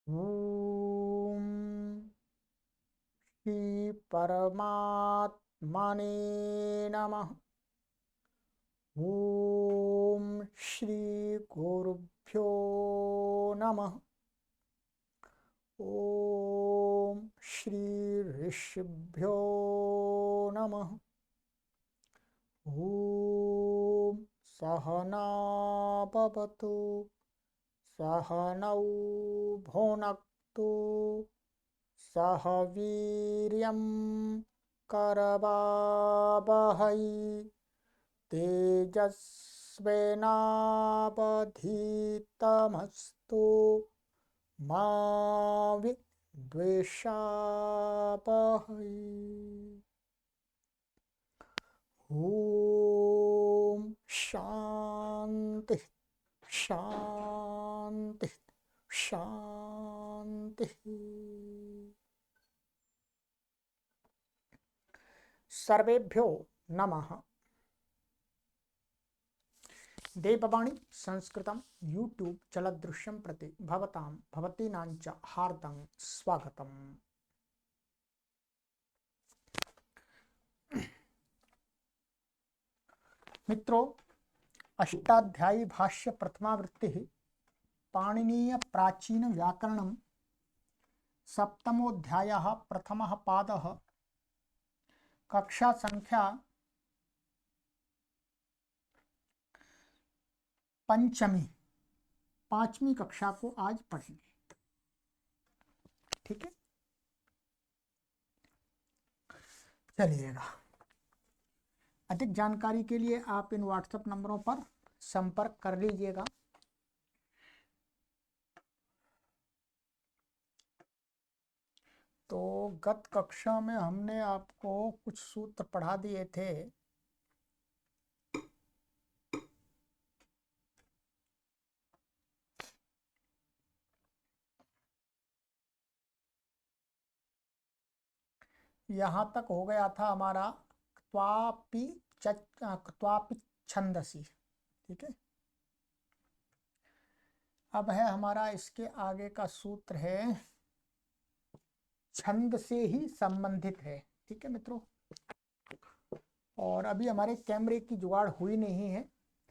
ओम श्री परमात्मने नमः। ओम श्री गुरुभ्यो नमः। ओम श्री ऋषिभ्यो नमः। ओम सहना भवतु सहनौ भुनक्तु सह वीर्यं करवावहै तेजस्विनावधीतमस्तु मा विद्विषावहै। ओम शांति शांति शांति। सर्वेभ्यो नमः। देववाणी संस्कृतं यूट्यूब चलदृश्यं प्रति भवतां भवतीनां च हार्दं स्वागतम्। मित्रों, अष्टाध्यायी भाष्य प्रथमावृत्ति पाणिनीय प्राचीन व्याकरणं सप्तमोऽध्यायः प्रथमः पादः कक्षा संख्या पांचवी कक्षा को आज पढ़ेंगे। ठीक है, चलिएगा। अधिक जानकारी के लिए आप इन व्हाट्सएप नंबरों पर संपर्क कर लीजिएगा। तो गत कक्षा में हमने आपको कुछ सूत्र पढ़ा दिए थे। यहाँ तक हो गया था हमारा क्त्वापि छंदसी। ठीक है, अब है हमारा इसके आगे का सूत्र है छंद से ही संबंधित है। ठीक है मित्रों, और अभी हमारे कैमरे की जुगाड़ हुई नहीं है।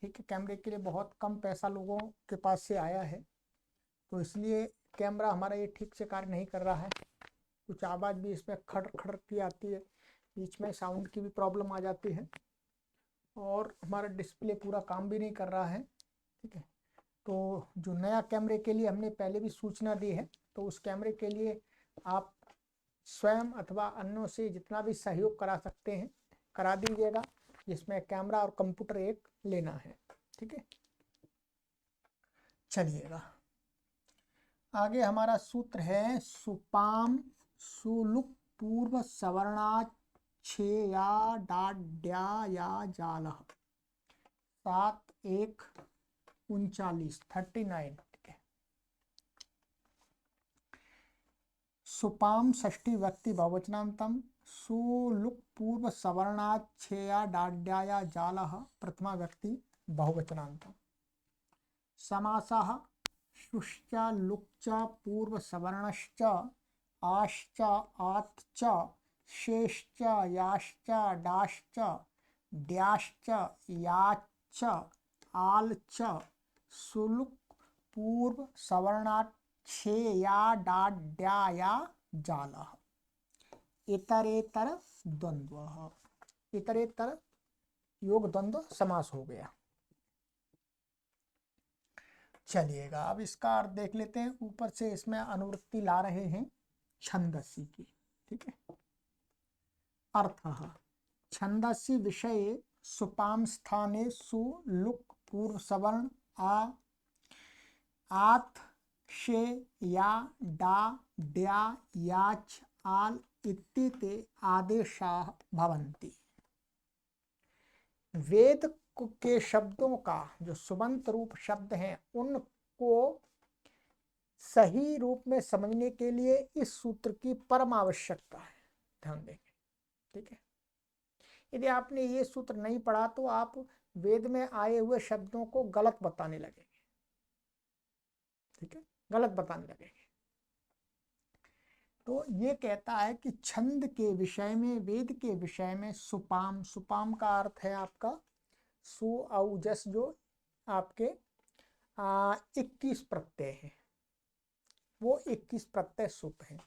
ठीक है, कैमरे के लिए बहुत कम पैसा लोगों के पास से आया है, तो इसलिए कैमरा हमारा ये ठीक से कार्य नहीं कर रहा है। कुछ आवाज़ भी इसमें खड़ खड़ की आती है, बीच में साउंड की भी प्रॉब्लम आ जाती है, और हमारा डिस्प्ले पूरा काम भी नहीं कर रहा है। ठीक है, तो जो नया कैमरे के लिए हमने पहले भी सूचना दी है, तो उस कैमरे के लिए आप स्वयं अथवा अन्यों से जितना भी सहयोग करा सकते हैं करा दीजिएगा, जिसमें कैमरा और कंप्यूटर एक लेना है। ठीक है, चलिएगा आगे। हमारा सूत्र है सुपाम सुलुक पूर्व सवर्णाच्छेया डाड्या या जालः 7-1-39। ठीक है, सुपाम षष्ठी व्यक्ति बहुवचनांतम सुलुक पूर्व सवर्णाच्छेया डाड्या या जालः प्रथमा व्यक्ति बहुवचनांतम। समासः शुश्च लुक्च पूर्व सवर्णश्च आश्च आत्च शेश्च याश्च डाश्च ड्याश्च याच्च आल्च सुलुक पूर्व सवर्णाच्छेया डाड्याया जालः। इतरेतर द्वंद्वः। इतरेतर योग द्वंद्व समास हो गया। चलिएगा, अब इसका अर्थ देख लेते हैं। ऊपर से इसमें अनुवृत्ति ला रहे हैं छंदसी की। ठीक है, अर्थः छंदसी विषये सुपाम स्थाने सु लुक पूर्व सवर्ण आत शे या डा ड्या याच आल इत्ते आदेशाः भवन्ति। वेद के शब्दों का जो सुबंत रूप शब्द हैं उनको सही रूप में समझने के लिए इस सूत्र की परम आवश्यकता है। ध्यान देंगे। ठीक है, यदि आपने ये सूत्र नहीं पढ़ा तो आप वेद में आए हुए शब्दों को गलत बताने लगेंगे। ठीक है, गलत बताने लगेंगे। तो ये कहता है कि छंद के विषय में, वेद के विषय में सुपाम, सुपाम का अर्थ है आपका सु औजस, जो आपके 21 प्रत्यय है, वो 21 प्रत्यय सुप है।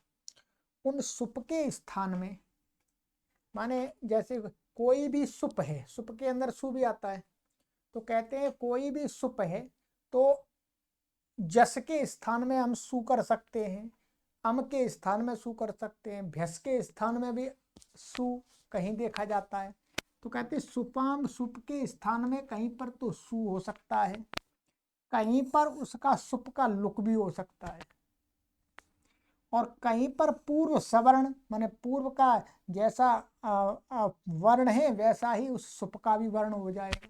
उन सुप के स्थान में, माने जैसे कोई भी सुप है, सुप के अंदर सु भी आता है, तो कहते हैं कोई भी सुप है तो जस के स्थान में हम सु कर सकते हैं, अम के स्थान में सु कर सकते हैं, भ्यस के स्थान में भी सु कहीं देखा जाता है। तो कहते हैं सुपाम, सुप के स्थान में कहीं पर तो सु हो सकता है, कहीं पर उसका सुप का लुक भी हो सकता है, और कहीं पर पूर्व सवर्ण माने पूर्व का जैसा वर्ण है वैसा ही उस सुप का भी वर्ण हो जाएगा।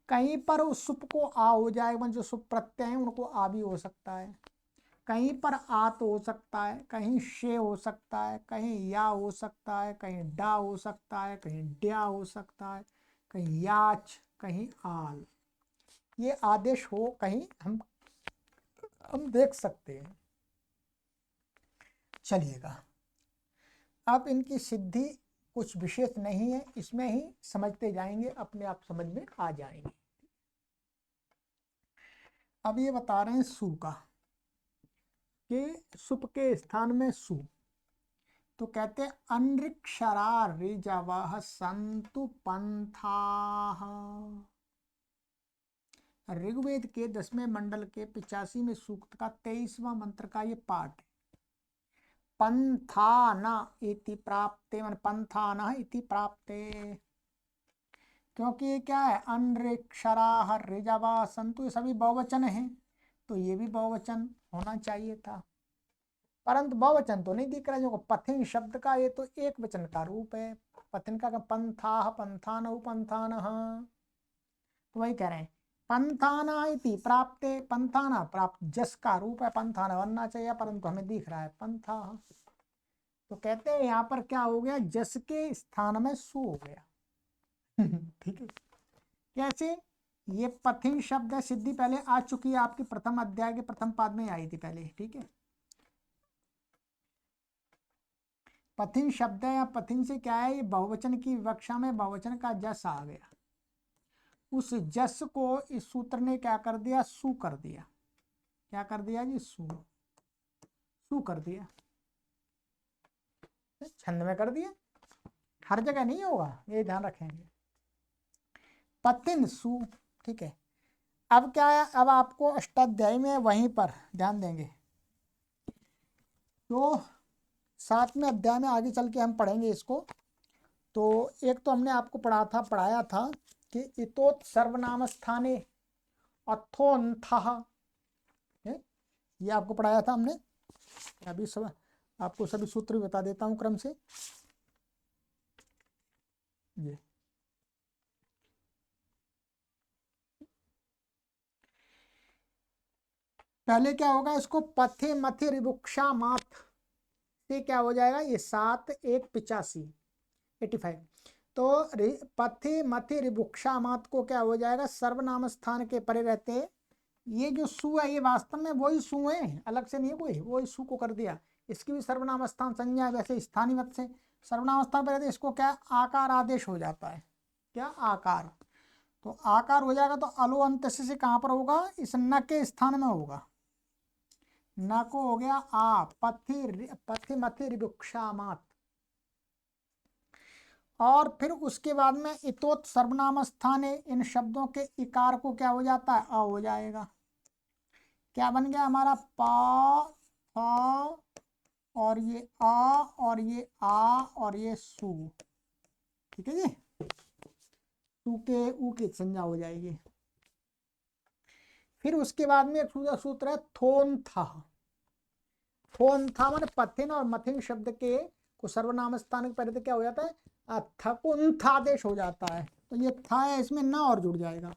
कहीं पर उस सुप को आ हो जाएगा, जो सुप प्रत्यय है उनको आ भी हो सकता है, कहीं पर आत हो सकता है, कहीं शे हो सकता है, कहीं या हो सकता है, कहीं डा हो सकता है, कहीं ड्या हो सकता है, कहीं याच, कहीं आल, ये आदेश हो कहीं हम देख सकते हैं। चलिएगा, अब इनकी सिद्धि कुछ विशेष नहीं है, इसमें ही समझते जाएंगे, अपने आप समझ में आ जाएंगे। अब ये बता रहे हैं सु का, कि सुप के स्थान में सु, तो कहते हैं अनृक्षरा ऋजवः संतु पंथाः। ऋग्वेद के 10वें मंडल के 85वें सूक्त का 23वां मंत्र का ये पाठ है। पंथाना इति प्राप्ते, मान पंथाना इति प्राप्ते, क्योंकि ये क्या है, अनृक्षरा ऋजवा संतु, ये सभी बहुवचन हैं, तो ये भी बहुवचन होना चाहिए था, परंतु बहुवचन तो नहीं दिख रहा, जो पथिन शब्द का ये तो एक वचन का रूप है। पथिन का पंथा, पंथान, पंथान, तो वही कह रहे हैं पंथाना इति प्राप्ते, पंथाना प्राप्त जस का रूप है, पंथाना बनना चाहिए, परंतु हमें दिख रहा है पंथा। तो कहते हैं यहाँ पर क्या हो गया, जस के स्थान में सु हो गया। ठीक है, कैसे, ये पथिन शब्द है, सिद्धि पहले आ चुकी है आपकी प्रथम अध्याय के प्रथम पाद में आई थी पहले, ठीक है। पथिन शब्द है, या पथिन से क्या है, ये बहुवचन की विवक्षा में बहुवचन का जस आ गया, उस जस को इस सूत्र ने क्या कर दिया, सु कर दिया। क्या कर दिया जी, सु, सु कर दिया, छंद में कर दिया, हर जगह नहीं होगा, ये ध्यान रखेंगे। पथिन सु, ठीक है। अब क्या है, अब आपको अष्टाध्यायी में वहीं पर ध्यान देंगे, तो 7वें अध्याय में आगे चल के हम पढ़ेंगे इसको। तो एक तो हमने आपको पढ़ाया था कि इतोत सर्वनाम स्थाने अथोन्थः, ये आपको पढ़ाया था हमने। अभी सब आपको सभी सूत्र भी बता देता हूँ क्रम से। ये पहले क्या होगा, इसको पथे मथे रिबुक्षा माथ से क्या हो जाएगा, ये 7 1 85 85। तो पथे मथे रिबुक्षा मात को क्या हो जाएगा, सर्वनाम स्थान के परे रहते हैं। ये जो सु है ये वास्तव में वही सु है, अलग से नहीं है कोई, वही सु को कर दिया, इसकी भी सर्वनाम स्थान संज्ञा है, वैसे स्थानीय मत से सर्वनाम स्थान पर रहते, इसको क्या आकार आदेश हो जाता है, क्या आकार। तो आकार हो जाएगा, तो अलो अंत से कहाँ पर होगा, इस न के स्थान में होगा, न को हो गया आ, पथि मथि रिबुक्षा मात, और फिर उसके बाद में इतोत सर्वनाम स्थान है, इन शब्दों के इकार को क्या हो जाता है, अ हो जाएगा। क्या बन गया हमारा, पा, फा, और ये आ, और ये आ, और ये सु, ठीक है जी, सु के ऊ की संज्ञा हो जाएगी। फिर उसके बाद में एक सूत्र है थोन था, थोन था माने पथिन और मथिन शब्द के को सर्वनाम स्थान के पहले क्या हो जाता है, थकुंथादेश हो जाता है, तो ये था है, इसमें न और जुड़ जाएगा,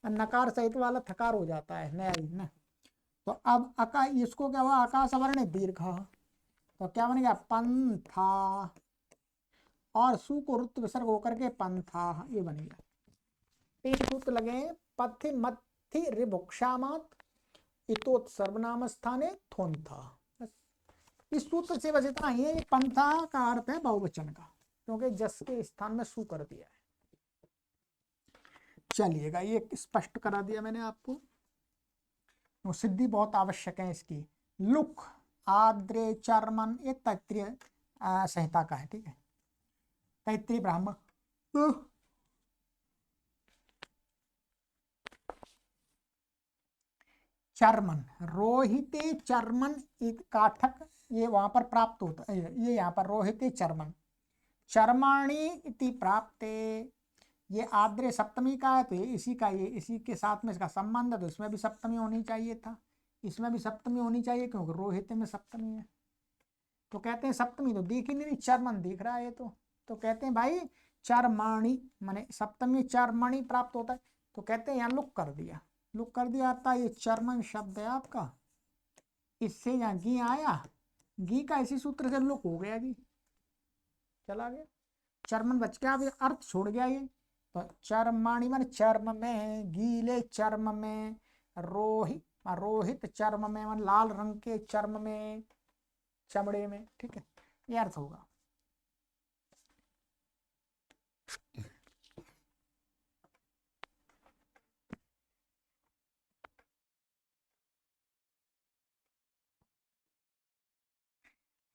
नकार सहित वाला थकार हो जाता है, नया ही ना। तो अब अका, इसको क्या हुआ, आकाश वर्ण दीर्घ, तो क्या बन गया, पंथा, और सु को रुत विसर्ग होकर के पंथा, ये बन गया। 3 सूत्र लगे, पथि मथि रिभुक्षामात इतोत सर्वनाम स्थाने थोन था, इस सूत्र से बस इतना ही है, ये पंथा का अर्थ है बहुवचन का, क्योंकि जस के स्थान में सु कर दिया है। चलिएगा, ये स्पष्ट करा दिया मैंने आपको। तो सिद्धि बहुत आवश्यक है इसकी। लुक, आद्रे, चर्मन, ये तैत्तिरीय संहिता का है, ठीक है, तैत्तिरीय ब्राह्मण। तो चर्मन, रोहिते चर्मन काठक, ये वहां पर प्राप्त होता है, ये यहाँ पर रोहिते चर्मन, चर्माणी इति प्राप्ते, ये आद्रे सप्तमी का है, तो ये इसी का, ये इसी के साथ में इसका संबंध है, तो इसमें भी सप्तमी होनी चाहिए था, इसमें भी सप्तमी होनी चाहिए, क्योंकि रोहित में सप्तमी है। तो कहते हैं सप्तमी तो दिख ही नहीं, चर्मन दिख रहा है तो कहते हैं भाई चर्माणी माने सप्तमी चर्माणी प्राप्त होता है, तो कहते हैं यहाँ लुक कर दिया, लुक कर दिया आता, ये चर्मन शब्द है आपका, इससे यहाँ गी आया, गी का इसी सूत्र से लुक हो गया जी, चला गया, चर्मन बच गया, अब अर्थ छोड़ गया ये। तो चर्माणी माने चर्म में, गीले चर्म में, रोहित चर्म में माने लाल रंग के चर्म में, चमड़े में, ठीक है, ये अर्थ होगा।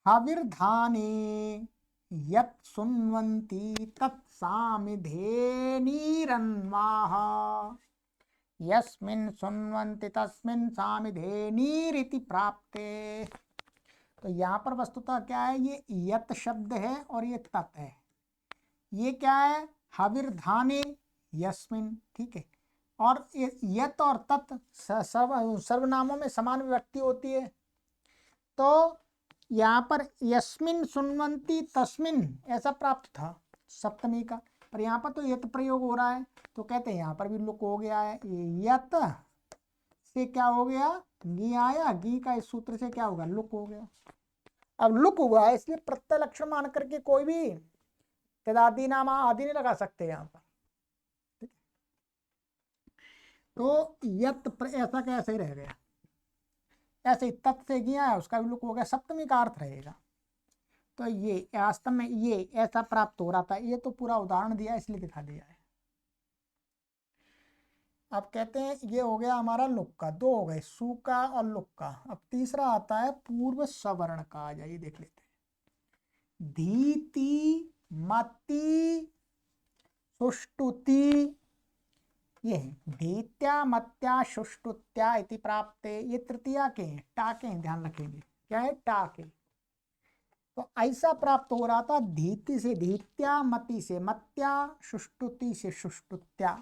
हविर्धाने यत् सुन्वन्ति तत्सामिधेनीरन्वाः, यस्मिन् सुन्वन्ति तस्मिन् सामिधेनीरिति प्राप्ते। तो यहाँ पर वस्तुतः क्या है, ये यत शब्द है और ये तत् है, ये क्या है, हविर्धाने यस्मिन, ठीक है, और यत और तत् सर्वनामों में समान विभक्ति होती है। तो यहाँ पर यस्मिन सुन्वन्ति तस्मिन ऐसा प्राप्त था सप्तमी का, पर यहाँ पर तो यत प्रयोग हो रहा है, तो कहते हैं यहाँ पर भी लुक हो गया है, यत से क्या हो गया, गी आया, गी का इस सूत्र से क्या होगा, लुक हो गया। अब लुक हुआ है इसलिए प्रत्यय लक्षण मान करके कोई भी तदादि नाम आदि नहीं लगा सकते यहाँ पर, तो यत ऐसा का ऐसा ही रह गया, ऐसे ही तत् से गया है, उसका भी लुक हो गया, सप्तमी का अर्थ रहेगा। तो ये वास्तव में ये ऐसा प्राप्त हो रहा था, ये तो पूरा उदाहरण दिया इसलिए दिखा दिया है। अब कहते हैं ये हो गया हमारा लुक का, दो हो गए, सु का और लुक का। अब तीसरा आता है पूर्व सवर्ण का, आ जाइए देख लेते हैं। धीति, मति, सुष्टुति, ये है धीत्या, मत्या, सुष्टुत्या इति प्राप्ते, ये तृतीया के हैं, टाके हैं, ध्यान रखेंगे क्या है, टाके। तो ऐसा प्राप्त हो रहा था, धीति से धीत्या, मति से मत्या, सुष्टुति से सुष्टुत्या,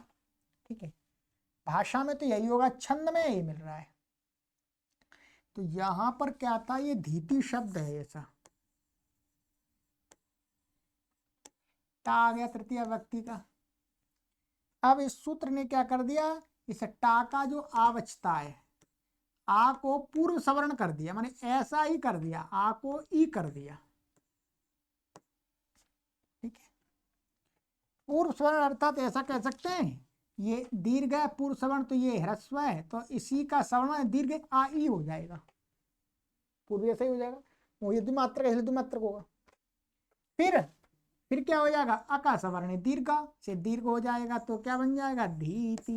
ठीक है, भाषा में तो यही होगा, छंद में यही मिल रहा है। तो यहां पर क्या था, ये धीति शब्द है, ऐसा टा आ गया तृतीय व्यक्ति का। अब इस सूत्र ने क्या कर दिया, इस टा का जो आवचता है, आ को पूर्व सवर्ण कर दिया, माने ऐसा ही कर दिया, आ को ई कर दिया, ठीक है, पूर्व सवर्ण अर्थात ऐसा कह सकते हैं, ये दीर्घ है पूर्व सवर्ण, तो ये ह्रस्व है, तो इसी का सवर्ण दीर्घ आ ई हो जाएगा, पूर्व ऐसा ही हो जाएगा, वो ये द्विमात्रक है इसलिए द्विमात्रक होगा। फिर क्या हो जाएगा, अका सवर्ण दीर्घ से दीर्घ हो जाएगा, तो क्या बन जाएगा, धीति।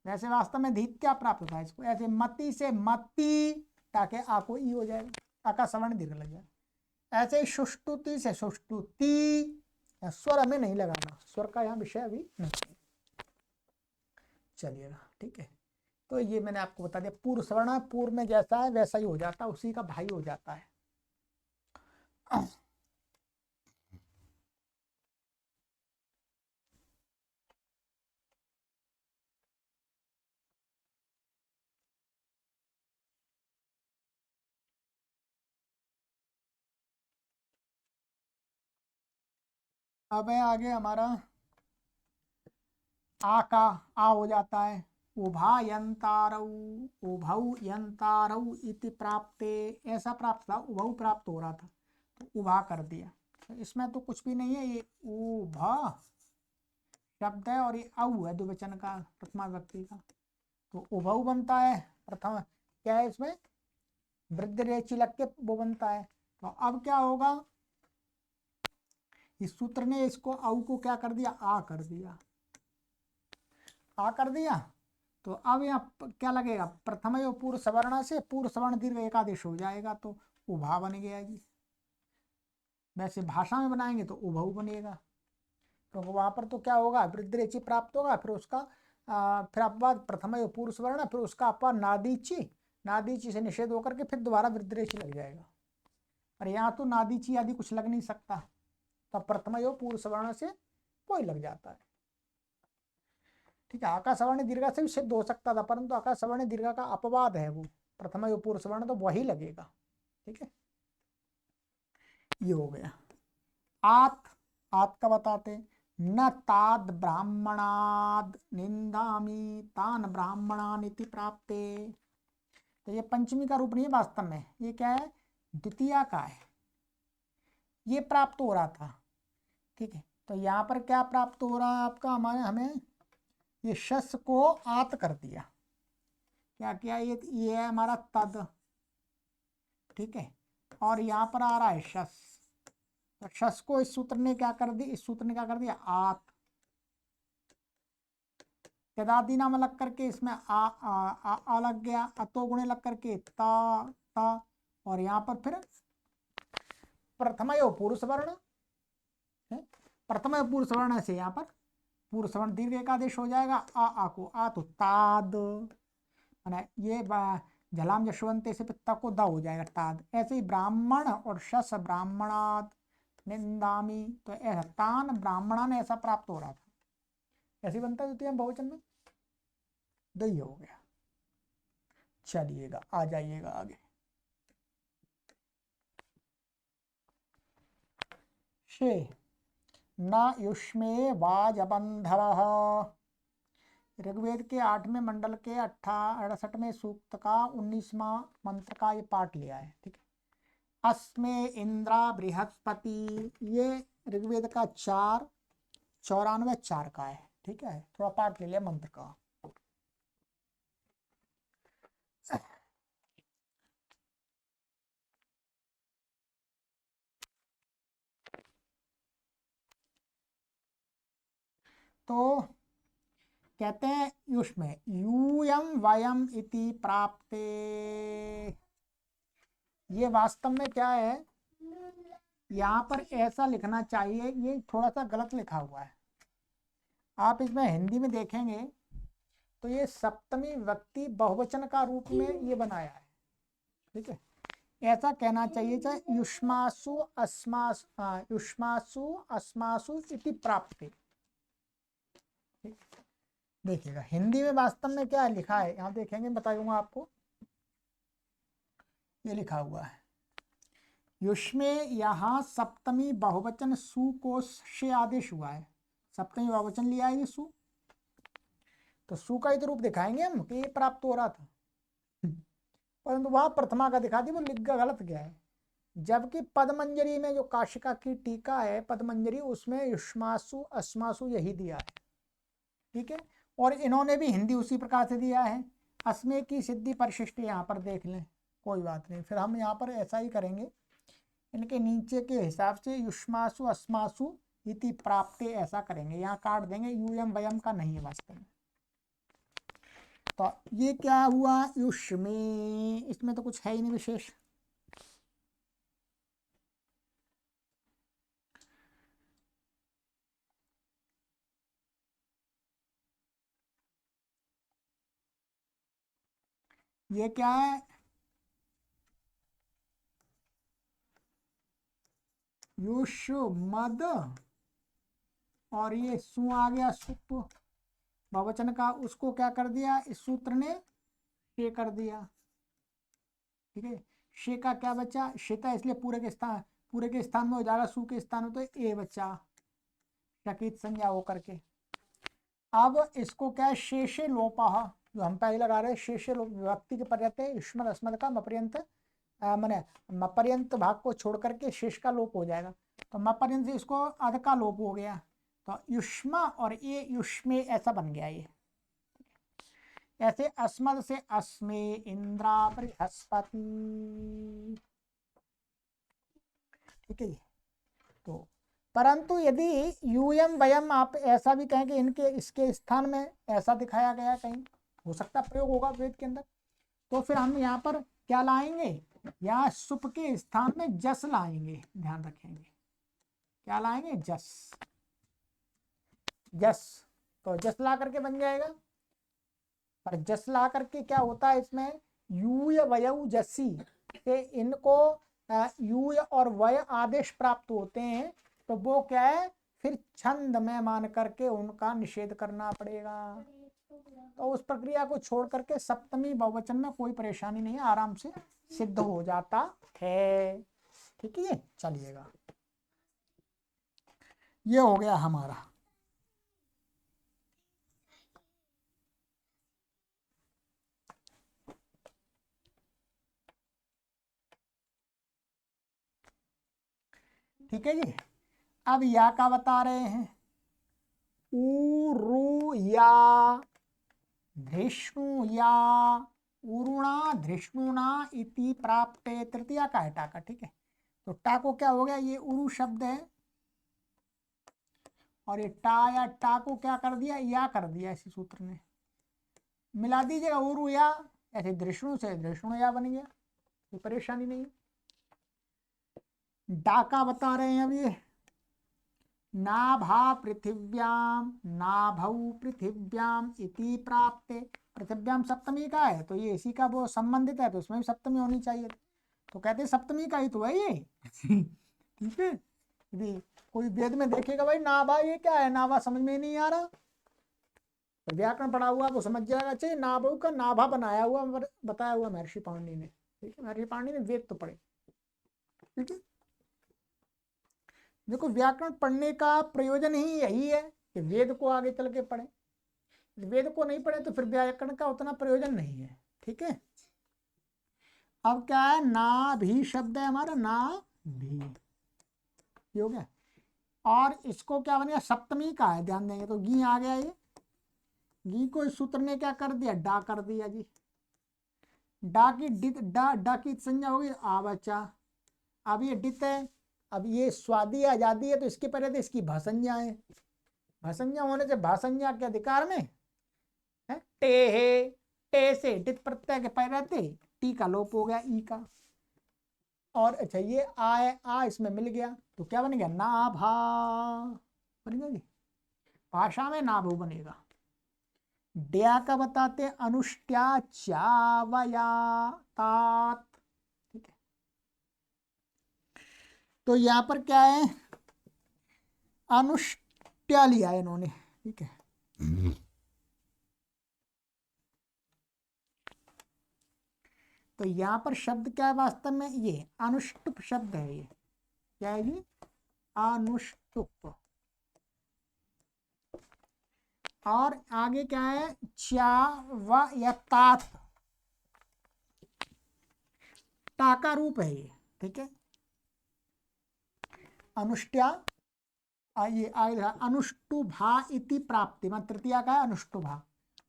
वैसे वास्तव में धीत क्या प्राप्त होता है इसको, ऐसे मति से मति, ताकि आ को ई हो जाएगा, अका सवर्ण दीर्घ लग जाएगा। ऐसे ही सुष्टुति से सुष्टुति, स्वर हमें नहीं लगाना, स्वर का यहाँ विषय अभी नहीं। चलिएगा, ठीक है, तो ये मैंने आपको बता दिया, पूर्व सवर्ण पूर्व में जैसा है वैसा ही हो जाता है, उसी का भाई हो जाता है। अब है आगे हमारा आ का, आ हो जाता है, उभायंतारौ, उभौ यंतारौ इति प्राप्ते, ऐसा प्राप्त था, उभौ प्राप्त हो रहा था, तो उभा कर दिया। तो इसमें तो कुछ भी नहीं है, ये उभा शब्द है और ये औ है द्विवचन का, प्रथमा व्यक्ति का, तो उभौ बनता है। प्रथम क्या है इसमें, वृद्ध रेची लग के वो बनता है। तो अब क्या होगा, इस सूत्र ने इसको औ को क्या कर दिया, आ कर दिया, आ कर दिया। तो अब यहाँ क्या लगेगा, प्रथम यो पूर्व सवर्ण से पूर्व सवर्ण दीर्घ एकादेश हो जाएगा, तो उभा बन गया जी। वैसे भाषा में बनाएंगे तो उभऊ बनेगा, तो वहां पर तो क्या होगा, वृद्ध रेची प्राप्त होगा, फिर उसका फिर अपवाद प्रथम यो पूर्व सवर्ण, फिर उसका अपवाद नादीची, नादीची से निषेध होकर के फिर दोबारा वृद्ध रेची लग जाएगा। और यहाँ तो नादीची आदि कुछ लग नहीं सकता, तो प्रथम यो पूर्व सवर्ण से कोई लग जाता है। ठीक है, आकाश सवर्ण दीर्घा से भी सिद्ध हो सकता था, परंतु आकाश सवर्ण दीर्घा का अपवाद है वो, प्रथम यो पूर्व सवर्ण तो वही लगेगा। ठीक है, ये हो गया। आत, आत का बताते, न ताद ब्राह्मणाद निंदामी तान ब्राह्मणान इति प्राप्ते। तो ये पंचमी का रूप नहीं है वास्तव में, ये क्या है, द्वितीया का है, ये प्राप्त हो रहा था। ठीक है, तो यहाँ पर क्या प्राप्त हो रहा है आपका, हमारे हमें ये शस को आत कर दिया, क्या किया, ये है हमारा तद। ठीक है, और यहाँ पर आ रहा है शस, तो शस को इस सूत्र ने क्या कर दी, इस सूत्र ने क्या कर दिया, आत। यदादि नाम लग करके इसमें आ लग गया, अतो गुणे लग करके ता, और यहाँ पर फिर प्रथम यो पूर्व सवर्ण, प्रथम यो पूर्व सवर्ण से यहाँ पर पूर्व सवर्ण दीर्घ एकादेश हो जाएगा, आ को आ तो ताद, ये झलाम यशवंते से पिता को द हो जाएगा ताद। ऐसे ही ब्राह्मण और शस ब्राह्मणाद निंदामी, तो ऐसा तान ब्राह्मणान ऐसा प्राप्त हो रहा था, ऐसे बनता है बहुवचन में, दही हो गया। चलिएगा, आ जाइएगा आगे। शे न युष्मे वाजबंधव, ऋग्वेद के 8वें मंडल के 68वें सूक्त का 19वां मंत्र का ये पाठ लिया है। ठीक है, अस्मे इंद्रा बृहस्पति, ये ऋग्वेद का 4 94 का है। ठीक है, थोड़ा पाठ ले लिया मंत्र का। तो कहते हैं युष्म यूयम वयम इति प्राप्ते, ये वास्तव में क्या है, यहाँ पर ऐसा लिखना चाहिए, ये थोड़ा सा गलत लिखा हुआ है। आप इसमें हिंदी में देखेंगे तो ये सप्तमी व्यक्ति बहुवचन का रूप में ये बनाया है। ठीक है, ऐसा कहना चाहिए, चाहे युष्मासु अस्मासु इति प्राप्ति। देखिएगा हिंदी में वास्तव में क्या लिखा है, यहाँ देखेंगे, बताऊंगा आपको। ये लिखा हुआ है युष्मे, यहाँ सप्तमी बहुवचन सु को से आदेश हुआ है, सप्तमी बहुवचन लिया है ये सु, तो सु का ही तो रूप दिखाएंगे हम कि ये प्राप्त हो रहा था, परंतु वहां प्रथमा का दिखा दी, वो लिख गलत गया है। जबकि पदमंजरी में जो काशिका की टीका है पदमंजरी, उसमें युष्मासु अस्मासु यही दिया है। ठीक है, और इन्होंने भी हिंदी उसी प्रकार से दिया है। अस्मे की सिद्धि परिशिष्ट यहाँ पर देख लें, कोई बात नहीं, फिर हम यहाँ पर ऐसा ही करेंगे, इनके नीचे के हिसाब से युष्मासु अस्मासु इति प्राप्ते ऐसा करेंगे, यहाँ काट देंगे, यूयम वयम का नहीं है वास्तव में। तो ये क्या हुआ, युष्मे, इसमें तो कुछ है ही नहीं विशेष। ये क्या है, युष्मद, और ये सु आ गया सुप बहुवचन का, उसको क्या कर दिया इस सूत्र ने, शे कर दिया। ठीक है, शे का क्या बचा, शेता, इसलिए पूरे के स्थान में हो जाएगा, सु के स्थान में तो ए बचा, शकीत संज्ञा हो करके। अब इसको क्या है, शेषे लोपः, जो हम पहले लगा रहे हैं, शेषे लोप विभक्ति के पर्यंत युष्मद अस्मद का मपर्यंत, मैंने मपर्यंत भाग को छोड़ करके शेष का लोप हो जाएगा, तो मपर्यंत से इसको अध का लोप हो गया, तो युष्मा और ये युष्मे ऐसा बन गया। ये ऐसे अस्मद से अस्मे इंद्रा बृहस्पति, ठीक है जी। तो परंतु यदि यूयम वयम आप ऐसा भी कहें कि इनके इसके स्थान में ऐसा दिखाया गया, कहीं हो सकता प्रयोग होगा वेद के अंदर, तो फिर हम यहाँ पर क्या लाएंगे, यहाँ सुप के स्थान में जस लाएंगे, ध्यान रखेंगे क्या लाएंगे, जस, जस, तो जस ला करके बन जाएगा। पर जस ला करके क्या होता है इसमें, यूय वयऊ जसी से इनको यूय और वय आदेश प्राप्त होते हैं, तो वो क्या है फिर छंद में मान करके उनका निषेध करना पड़ेगा। तो उस प्रक्रिया को छोड़ करके सप्तमी बहुवचन में कोई परेशानी नहीं है, आराम से सिद्ध हो जाता है, ठीक है। चलिएगा, ये हो गया हमारा। ठीक है जी। अब या का बता रहे हैं, ऊरु या धृष्णु या उरुणा धृष्णुना इति प्राप्ते, तृतीया का है टाका, ठीक है। तो टा को क्या हो गया, ये उरु शब्द है, और ये टा या टा को क्या कर दिया, या कर दिया, इसी सूत्र ने मिला दीजिएगा, उरु या, ऐसे धृष्णु से धृष्णु या बन गया, कोई परेशानी नहीं। डाका बता रहे हैं अब ये, नाभा पृथिव्याम नाभौ पृथिव्याम इति प्राप्ते, पृथिव्याम सप्तमी का है, तो ये इसी का वो संबंधित है, तो इसमें भी सप्तमी होनी चाहिए, तो कहते हैं सप्तमी का ही तो है ये ठीक है। यदि कोई वेद में देखेगा भाई नाभा ये क्या है, नाभा समझ में नहीं आ रहा, तो व्याकरण पढ़ा हुआ वो समझ जाएगा, चाहिए नाभौ का नाभा बनाया हुआ बताया हुआ महर्षि पाणिनि ने, ठीक है। महर्षि पाणिनि ने वेद तो पढ़े, ठीक है। देखो व्याकरण पढ़ने का प्रयोजन ही यही है कि वेद को आगे चल के पढ़े, वेद को नहीं पढ़े तो फिर व्याकरण का उतना प्रयोजन नहीं है, ठीक है। अब क्या है, ना भी शब्द है हमारा, ना भी, ये हो गया, और इसको क्या बनेगा, सप्तमी का है, ध्यान देंगे तो गी आ गया, ये गी को इस सूत्र ने क्या कर दिया, डा कर दिया जी, डा की डित, डा की संज्ञा होगी आ बचा, अब ये डित है, अब ये स्वादी आजादी है, तो इसके पहले तो इसकी भाषंज्ञा है, भाषंज्ञा होने से भाषंज्ञा के अधिकार में है टे है, टे से डित प्रत्यय के पहले रहते टी का लोप हो गया, ई का, और अच्छा ये आ है, आ इसमें मिल गया, तो क्या बन गया, नाभा बन गया जी, भाषा में नाभू बनेगा। डया का बताते अनुष्ट्या चावया तात, ठीक है। तो यहाँ पर क्या है, अनुष्ट्या लिया है इन्होंने, ठीक है। तो यहाँ पर शब्द क्या है वास्तव में, ये अनुष्टुप शब्द है, ये क्या है जी, अनुष्टुप, और आगे क्या है, चा व या तात, टा का रूप है ये, ठीक है। अनुष्ट्या, ये आगे अनुष्टुभा इति प्राप्ति, मतलब तृतीया का है अनुष्टुभा,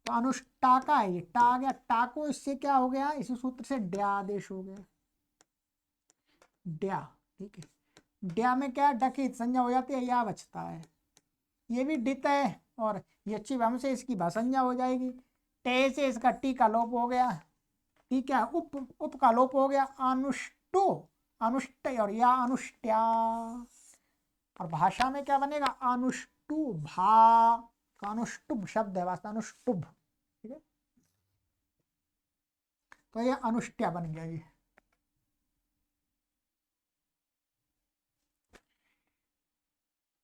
तो अनुष्टा का है ये, टा आ गया, टा को इससे क्या हो गया, इसी सूत्र से ड्या आदेश हो गया, ड्या, ठीक है। ड्या में क्या डकित संज्ञा हो जाती है, या बचता है, ये भी डित है, और ये अच्छी भाव से इसकी भाषंज्ञा हो जाएगी, टे से इसका टी का लोप हो गया, ठीक है, उप का लोप हो गया, अनुष्टु अनुष्ट, और या अनुष्ट्या, और भाषा में क्या बनेगा, अनुष्टुभा, अनुष्टुभ शब्द है वास्तव, अनुष्टुभ, ठीक है। तो ये अनुष्ट्या बन गया ये।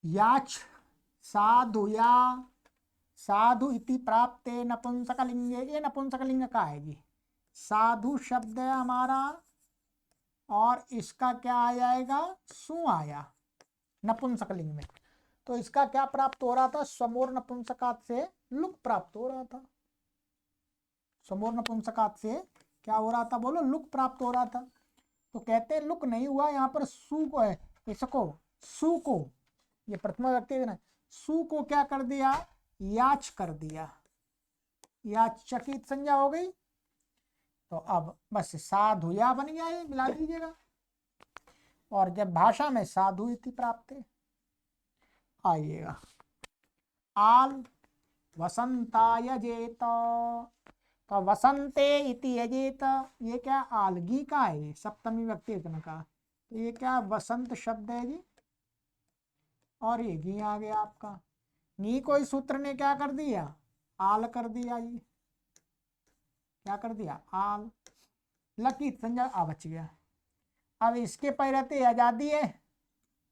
याच साधु या साधु इति प्राप्ते नपुंसकलिंगे, ये नपुंसकलिंग का है जी, साधु शब्द है हमारा, और इसका क्या आ जाएगा, सु आया नपुंसकलिंग में, तो इसका क्या प्राप्त हो रहा था, समोर नपुंसकात से लुक प्राप्त हो रहा था, समोर नपुंसकात से क्या हो रहा था, बोलो लुक प्राप्त हो रहा था। तो कहते हैं लुक नहीं हुआ, यहाँ पर सु को है, इसको सु को, ये प्रथमा व्यक्ति है ना, सु को क्या कर दिया, याच कर दिया, या चकित संज्ञा हो गई। तो अब बस साधु या बन गया, ये मिला दीजिएगा। और जब भाषा में साधु इति प्राप्त है, आइएगा आल वसंता यजेत, तो वसंते इति यजेत, ये क्या आलगी का है, ये सप्तमी व्यक्ति वचन का। तो ये क्या वसंत शब्द है जी, और ये घी आ गया आपका। नी को इस सूत्र ने क्या कर दिया, आल कर दिया। ये क्या कर दिया, आल। लकी संज्ञा आ बच गया। अब इसके पर रहते आजादी है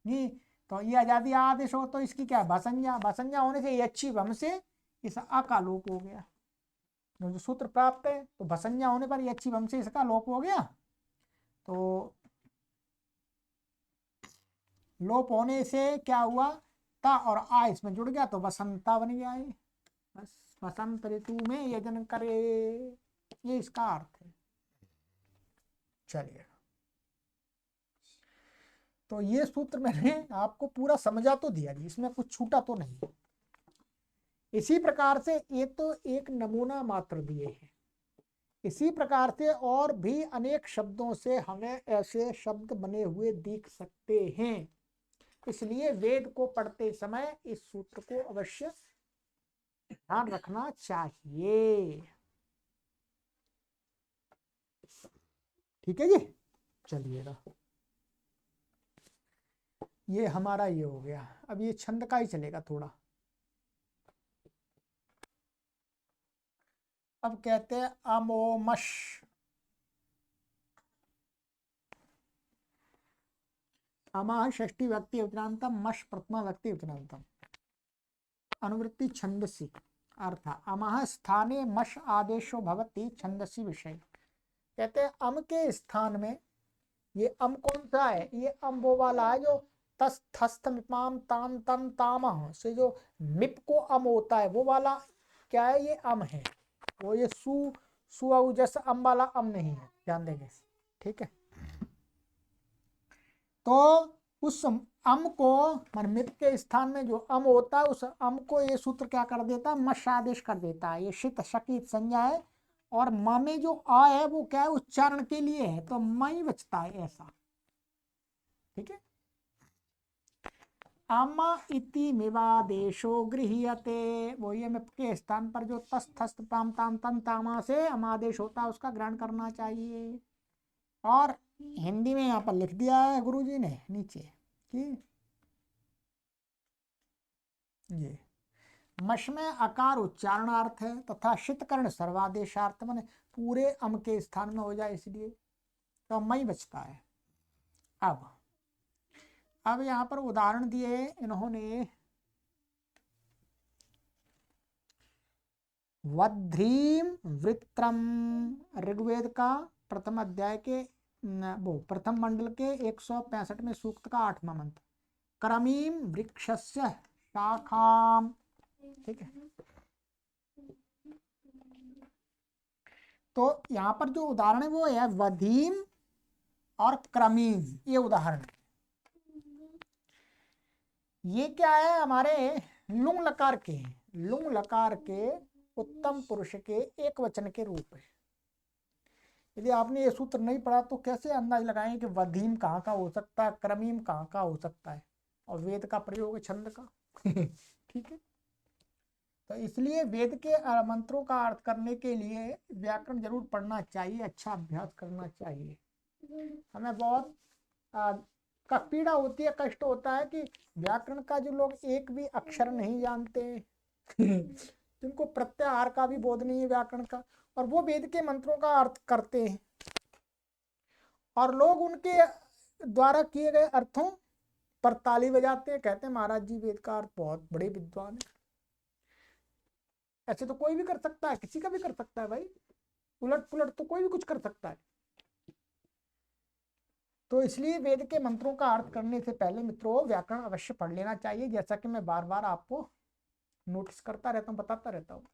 जी, तो ये आजादी आदेश हो तो इसकी क्या भसंज्ञा, भसंज्ञा होने से ये अच्छी भम से इस आ का लोप हो गया। जो सूत्र प्राप्त है तो भसंज्ञा होने पर ये अच्छी भम से इसका लोप हो गया। तो लोप होने से क्या हुआ, ता और आ इसमें जुड़ गया तो वसंता बन गया। ये बस वसंत ऋतु में यजन करे, ये इसका अर्थ है। चलिए, तो ये सूत्र मैंने आपको पूरा समझा तो दिया जी, इसमें कुछ छूटा तो नहीं। इसी प्रकार से ये तो एक नमूना मात्र दिए हैं। इसी प्रकार से और भी अनेक शब्दों से हमें ऐसे शब्द बने हुए दिख सकते हैं। इसलिए वेद को पढ़ते समय इस सूत्र को अवश्य ध्यान रखना चाहिए। ठीक है जी, चलिएगा, ये हमारा ये हो गया। अब ये छंद का ही चलेगा थोड़ा। अब कहते हैं अमोमश, अमा षष्ठी व्यक्ति वचनांतम, मश प्रथमा व्यक्ति वचनांतम। अनुवृत्ति छंदसी अर्थ अमः स्थाने मश आदेशो भवति छंदसी विषय। कहते हैं अम के स्थान में, ये अम कौन सा है, ये अम वो वाला है जो तस थस्त मिपाम ताम तम तामह से जो मिप को अम होता है वो वाला क्या है, ये अम है। वो ये सु जैसा अम वाला अम नहीं है, ध्यान देंगे। ठीक है, तो उस अम को मिप के स्थान में जो अम होता है उस अम को ये सूत्र क्या कर देता है, मश आदेश कर देता है। ये शित शकीत संज्ञा है, और म में जो आ है वो क्या है, उच्चारण के लिए है, तो मई बचता है ऐसा। ठीक है, अम इति मिवादेशो गृह्यते, वो ये मिप के स्थान पर जो तस थस्त ताम ताम तम तामा से अमादेश होता है उसका ग्रहण करना चाहिए। और हिंदी में यहाँ पर लिख दिया है गुरुजी ने नीचे कि ये मश में अकार उच्चारणार्थ है तथा शितकर्ण सर्वादेशार्थ, माने पूरे अम के स्थान में हो जाए, इसलिए तो मई बचता है। अब यहाँ पर उदाहरण दिए इन्होंने, वध्रीम वृत्रम, ऋग्वेद का प्रथम अध्याय के वो प्रथम मंडल के 165 में सूक्त का 8वां मंत्र। क्रमीम वृक्षस्य शाखाम, ठीक है। तो यहाँ पर जो उदाहरण है वो है वधीम और क्रमीम, ये उदाहरण। ये क्या है, हमारे लुंग लकार के, लुंग लकार के उत्तम पुरुष के एक वचन के रूप है। यदि आपने ये सूत्र नहीं पढ़ा तो कैसे अंदाज लगाएंगे कि वधीम कहाँ का हो सकता है, क्रमीम कहाँ का हो सकता है, और वेद का प्रयोग है छंद का। ठीक है, तो इसलिए वेद के मंत्रों का अर्थ करने के लिए व्याकरण जरूर पढ़ना चाहिए, अच्छा अभ्यास करना चाहिए। हमें बहुत का पीड़ा होती है, कष्ट होता है कि व्याकरण का जो लोग एक भी अक्षर नहीं जानते जिनको प्रत्याहार का भी बोध नहीं है व्याकरण का, और वो वेद के मंत्रों का अर्थ करते हैं, और लोग उनके द्वारा किए गए अर्थों पर ताली बजाते हैं, कहते हैं महाराज जी वेद का अर्थ बहुत बड़े विद्वान है। ऐसे तो कोई भी कर सकता है, किसी का भी कर सकता है भाई, उलट पुलट तो कोई भी कुछ कर सकता है। तो इसलिए वेद के मंत्रों का अर्थ करने से पहले मित्रों व्याकरण अवश्य पढ़ लेना चाहिए, जैसा कि मैं बार बार आपको नोटिस करता रहता हूँ, बताता रहता हूँ।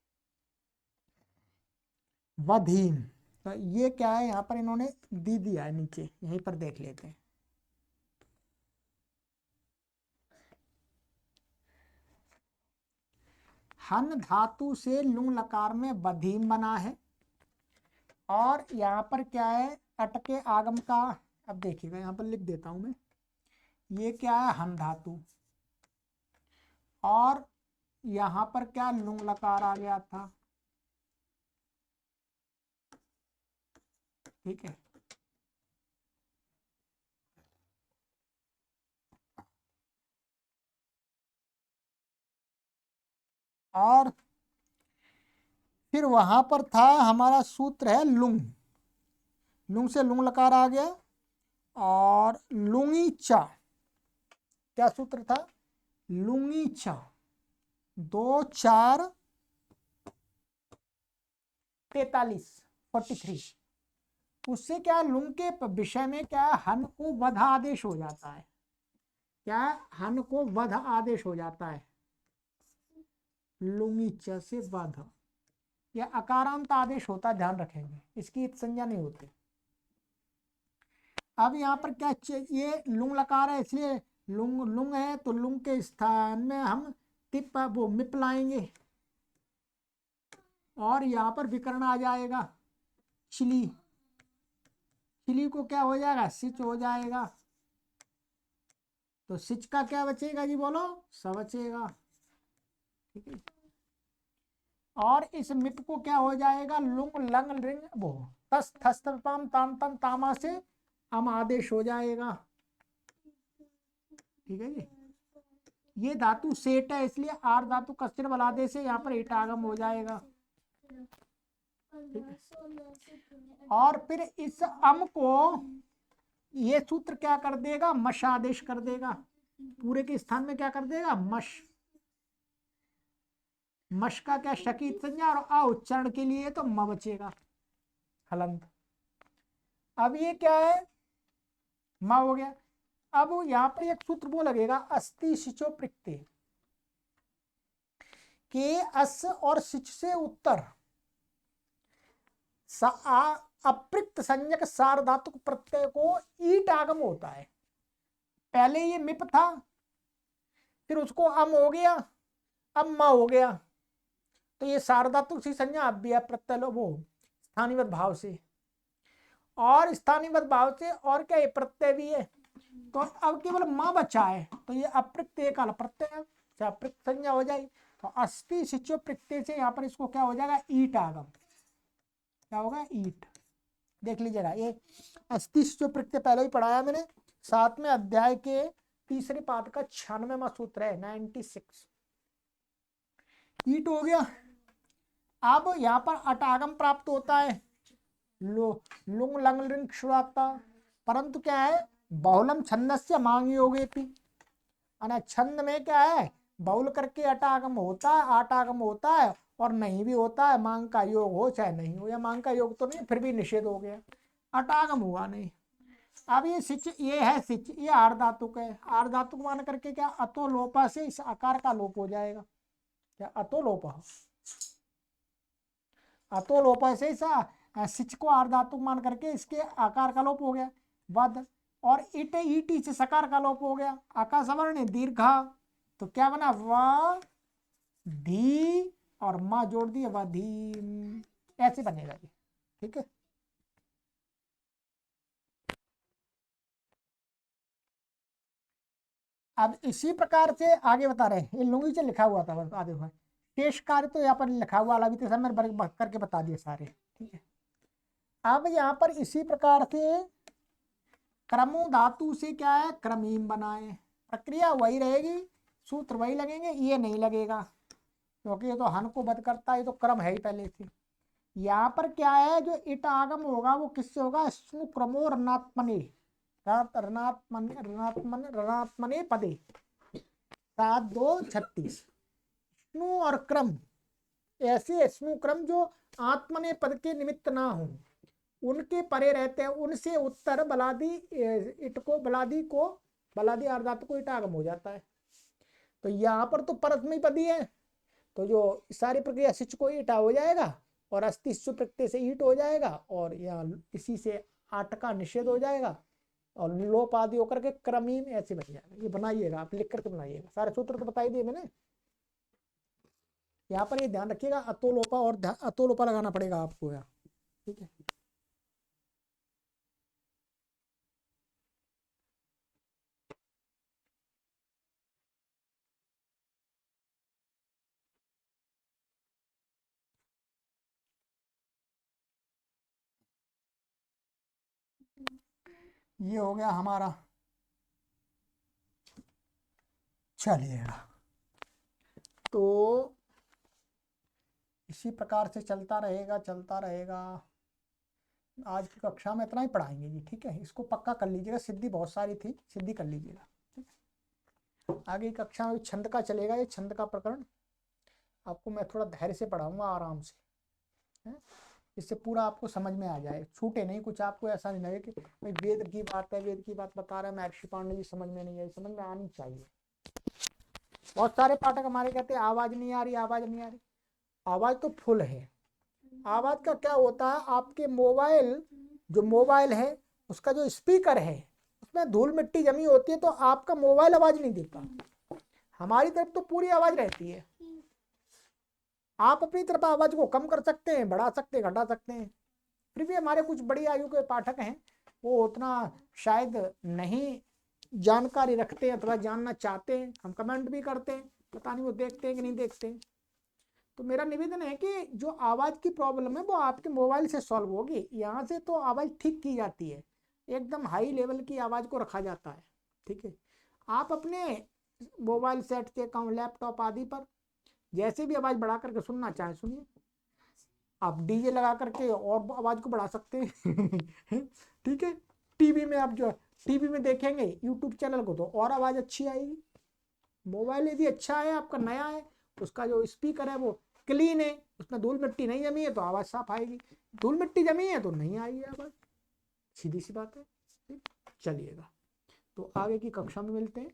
वधीम, तो ये क्या है, यहाँ पर इन्होंने दी दिया है नीचे, यहीं पर देख लेते हैं। हन धातु से लुंग लकार में बधीम बना है। और यहाँ पर क्या है, अटके आगम का, अब देखिएगा यहाँ पर लिख देता हूं मैं, ये क्या है हन धातु, और यहाँ पर क्या लुंग लकार आ गया था, ठीक है। और फिर वहां पर था हमारा सूत्र है लुंग, लुंग से लुंग लकार आ गया, और लुंगी चा, क्या सूत्र था, लुंगी चा, 2 4 43 43, उससे क्या लुंग के विषय में क्या हन को वध आदेश हो जाता है, क्या हन को वध आदेश हो जाता है, लुंगी च से वध, यह अकारांत आदेश होता है, ध्यान रखेंगे, इसकी संज्ञा नहीं होती। अब यहाँ पर क्या, ये लुंग लकार है इसलिए लुंग लुंग है, तो लुंग के स्थान में हम तिप वो मिप लाएंगे, और यहाँ पर विकर्ण आ जाएगा चिली, चिली को क्या हो जाएगा, सिच हो जाएगा, तो सिच का क्या बचेगा जी, बोलो, स बचेगा, ठीक है। और इस मिप को क्या हो जाएगा, लुंग लंग रिंग वो तस थस पाम ताम तम तामा से हम आदेश हो जाएगा, ठीक है जी। ये धातु सेट है इसलिए आर धातु कस्तिर बल आदेश से यहाँ पर ईट आगम हो जाएगा, ठीक है। और फिर इस अम को ये सूत्र क्या कर देगा, मश आदेश कर देगा, पूरे के स्थान में क्या कर देगा, मश, मश का क्या शकीत संज्ञा, और आ उच्चारण के लिए तो म बचेगा हलंत। अब ये क्या है, म हो गया। अब यहाँ पर एक सूत्र वो लगेगा, अस्ति शिचो प्रत्यय, के अस और शिच से उत्तर अप्रयुक्त संज्ञक सार्वधातुक प्रत्यय को ईट आगम होता है। पहले ये मिप था, फिर उसको अम हो गया, अब म हो गया, तो ये सार्वधातुक सी संज्ञा अब भी है प्रत्यय लो वो स्थानीय भाव से, और स्थानीय भाव से और क्या ये प्रत्यय भी है, तो अब केवल मां बचा है, तो ये अप्रत्यय काल प्रत्यय अप्रयुक्त संज्ञा हो जाएगी, तो अस्ति शिचो प्रत्यय से यहाँ पर इसको क्या हो जाएगा, ईट आगम, क्या होगा, ईट। देख लीजिएगा ये अस्ति शिचो प्रत्यय पहले ही पढ़ाया मैंने, 7वें अध्याय के तीसरे पाद का 96वां सूत्र है, 96, ईट हो गया। अब यहाँ पर अटागम प्राप्त होता है, लुंग लंग लिंग शुरुआता, परंतु क्या है, बहुलम छंदस्य मांग योगेति, छंद में क्या है, बहुल करके अटागम होता है, आटागम होता है, और नहीं भी होता है, मांग का योग हो चाहे नहीं हो, या मांग का योग तो नहीं फिर भी निषेध हो गया, अटागम हुआ नहीं। अब ये सिच, ये है सिच, ये आर धातुक है, आर धातुक मान करके क्या अतो लोपा से इस आकार का लोप हो जाएगा, क्या अतो लोपा, अतो लोपा से सिच को आर धातुक मान करके इसके आकार का लोप हो गया, वध, और इट ईटी से सकार का लोप हो गया, आकाश सवर्ण दीर्घा, तो क्या बना, व धी और मां जोड़ दिया, वधी, ऐसे बनेगा ये, ठीक है। अब इसी प्रकार से आगे बता रहे हैं, ये लुंगी से लिखा हुआ था, आगे शेष कार्य तो यहाँ पर लिखा हुआ अभी तो मैंने करके बता दिए सारे, ठीक है। अब यहाँ पर इसी प्रकार से क्रमो धातु से क्या है, क्रमीम बनाए, प्रक्रिया वही रहेगी, सूत्र वही लगेंगे, ये नहीं लगेगा क्योंकि ये तो हन को बद करता है, ये तो क्रम है ही पहले से। यहाँ पर क्या है, जो इट आगम होगा वो किससे होगा, स्नु क्रमो रणात्मने, रणात्मने पदे, 7 2 36, स्नु और क्रम, ऐसे स्नु क्रम जो आत्मने पद के निमित्त ना हो, उनके परे रहते हैं, उनसे उत्तर बलादी इट को बलादी अर्धात को इट आगम हो जाता है। तो यहाँ पर तो परस्मयी पदी है, तो जो सारी प्रक्रिया सिच को ईटा हो जाएगा, और अस्तित्व प्रत्यय से ईट हो जाएगा, और यहाँ इसी से आट का निषेध हो जाएगा, और लोप आदि होकर के क्रमीम ऐसे बन जाएगा। ये बनाइएगा, आप लिख करके बनाइएगा, सारे सूत्र तो बताई दिए मैंने। यहाँ पर ये ध्यान रखिएगा, अतोलोपा और अतोलोपा लगाना पड़ेगा आपको यहाँ, ठीक है। ये हो गया हमारा, चलिएगा। तो इसी प्रकार से चलता रहेगा चलता रहेगा। आज की कक्षा में इतना ही पढ़ाएंगे जी, ठीक है। इसको पक्का कर लीजिएगा, सिद्धि बहुत सारी थी, सिद्धि कर लीजिएगा, ठीक है। आगे की कक्षा में छंद का चलेगा, ये छंद का प्रकरण आपको मैं थोड़ा धैर्य से पढ़ाऊंगा, आराम से, है, इससे पूरा आपको समझ में आ जाए, छूटे नहीं कुछ, आपको ऐसा नहीं लगे कि भाई वेद की बात है, वेद की बात बता रहा है महर्षि पांडे जी, समझ में नहीं आई, समझ में आनी चाहिए। बहुत सारे पाठक हमारे कहते हैं आवाज नहीं आ रही, आवाज नहीं आ रही। आवाज तो फुल है। आवाज का क्या होता है, आपके मोबाइल, जो मोबाइल है उसका जो स्पीकर है उसमें धूल मिट्टी जमी होती है, तो आपका मोबाइल आवाज नहीं देता। हमारी तरफ तो पूरी आवाज रहती है। आप अपनी तरफ आवाज को कम कर सकते हैं, बढ़ा सकते हैं, घटा सकते हैं। फिर भी हमारे कुछ बड़ी आयु के पाठक हैं, वो उतना शायद नहीं जानकारी रखते हैं अथवा जानना चाहते हैं। हम कमेंट भी करते हैं, पता नहीं वो देखते हैं कि नहीं देखते हैं। तो मेरा निवेदन है कि जो आवाज़ की प्रॉब्लम है वो आपके मोबाइल से सॉल्व होगी। यहाँ से तो आवाज़ ठीक की जाती है, एकदम हाई लेवल की आवाज़ को रखा जाता है, ठीक है। आप अपने मोबाइल सेट के अकाउंट, लैपटॉप आदि पर जैसे भी आवाज़ बढ़ा करके सुनना चाहें सुनिए। आप डीजे लगा करके और आवाज़ को बढ़ा सकते हैं ठीक है। टीवी में आप जो टीवी में देखेंगे यूट्यूब चैनल को, तो और आवाज़ अच्छी आएगी। मोबाइल यदि अच्छा है, आपका नया है, उसका जो स्पीकर है वो क्लीन है, उसमें धूल मिट्टी नहीं जमी है, तो आवाज़ साफ आएगी। धूल मिट्टी जमी है तो नहीं आएगी आवाज़, सीधी सी बात है, ठीक। चलिएगा, तो आगे की कक्षा में मिलते हैं।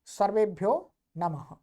सर्वेभ्यो नमः।